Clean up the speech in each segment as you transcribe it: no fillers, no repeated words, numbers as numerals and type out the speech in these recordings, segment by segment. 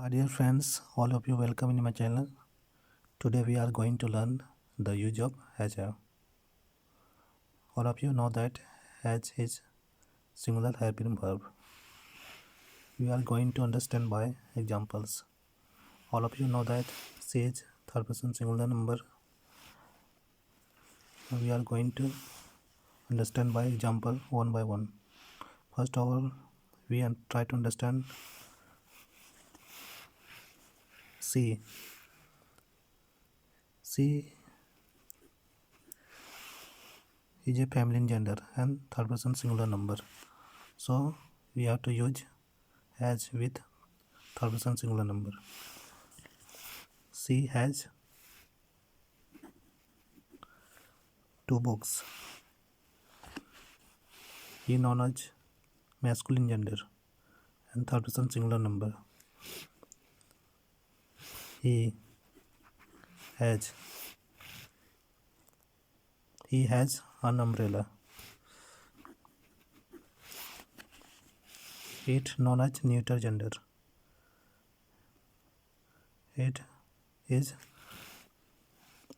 Hi dear friends, all of you welcome in my channel. Today we are going to learn the use of has have. All of you know that has is singular helping verb. We are going to understand by examples. All of you know that she is third person singular number. We are going to understand by example one by one. First of all, we try to understand she. She is a feminine gender and third person singular number. So we have to use has with third person singular number. She has 2 books. He known as masculine gender and third person singular number. He has an umbrella. It known as neuter gender. It is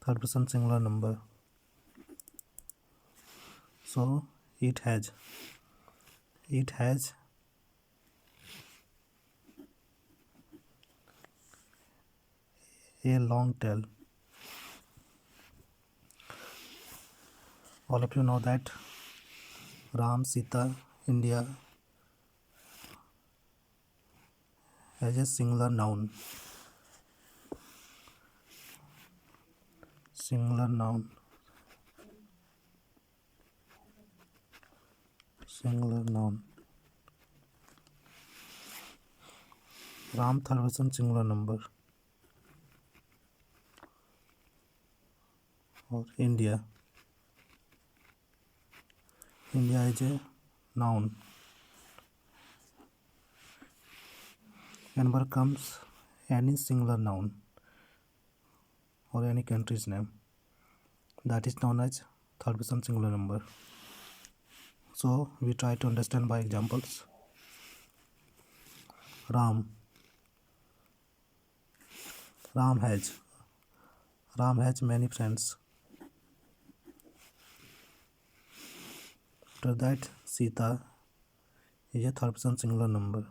third person singular number. So it has a long tail. All of you know that Ram, Sita, India has a singular noun. Singular noun. Ram third person singular number. Or India. India is a noun. Whenever comes any singular noun or any country's name, that is known as third person singular number. So we try to understand by examples. Ram has many friends. After that, Sita is a third person singular number.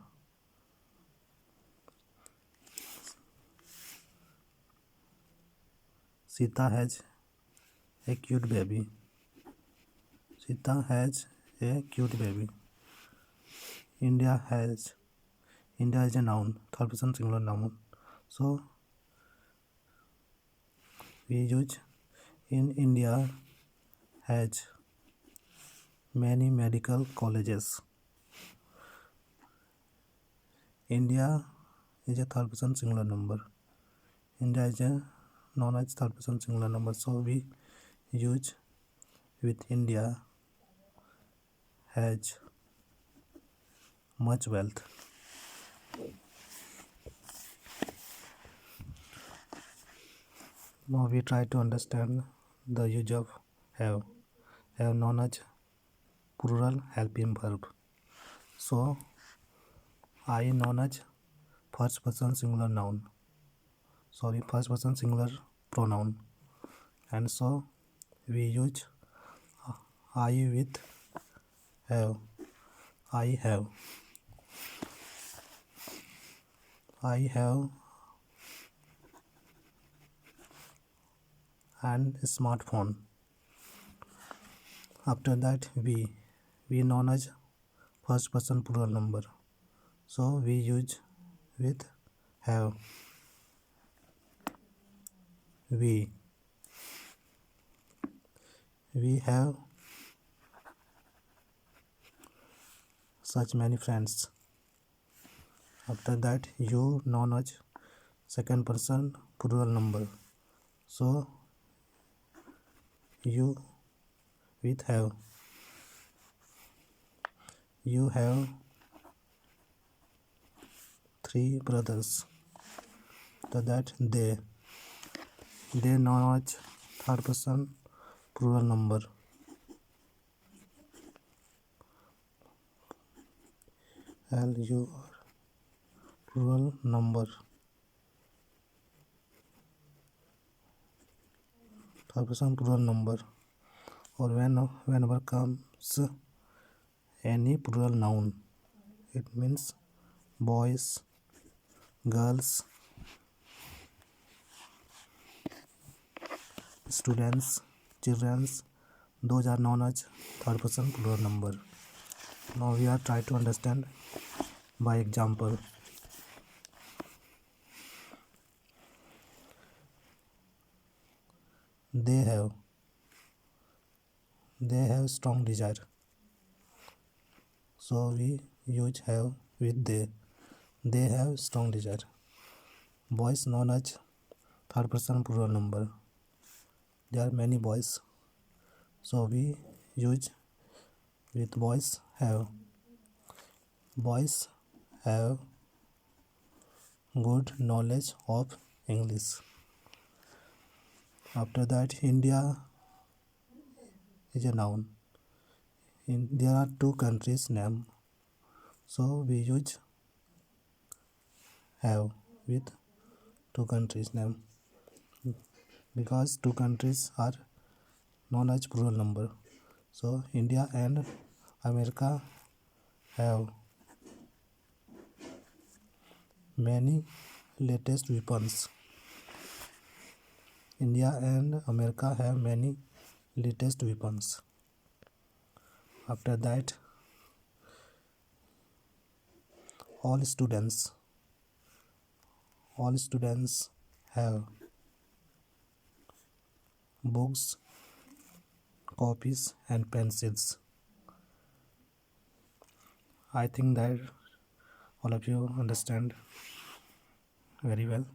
Sita has a cute baby. India is a noun, third person singular noun. So we use in India has many medical colleges. India is a third person singular number. India is a known as third person singular number. So we use with India has much wealth. Now we try to understand the use of have. Have known as plural helping verb. So I known as first person singular pronoun, and so we use I with have. I have and smartphone. After that, we known as first person plural number, so we use with have. We have such many friends. After that, you known as second person plural number, so you with have. You have 3 brothers. After that, they known as third person plural number. plural number. Third person plural number. Or whenever comes any plural noun, it means boys, girls, students, childrens. Those are known as third person plural number. Now we are trying to understand by example. They have strong desire. So we use have with they. They have strong desire. Boys known as third person plural number. There are many boys. So we use with boys have. Boys have good knowledge of English. After that, India is a noun. There are two countries name. So we use have with two countries name because two countries are known as plural number. So India and America have many latest weapons. India and America have many latest weapons. After that, all students have books, copies and pencils. I think that all of you understand very well.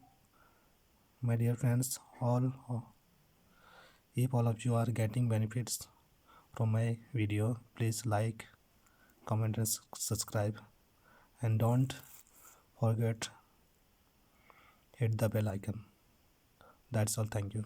My dear friends, if all of you are getting benefits from my video, please like, comment and subscribe, and don't forget hit the bell icon. That's all. Thank you.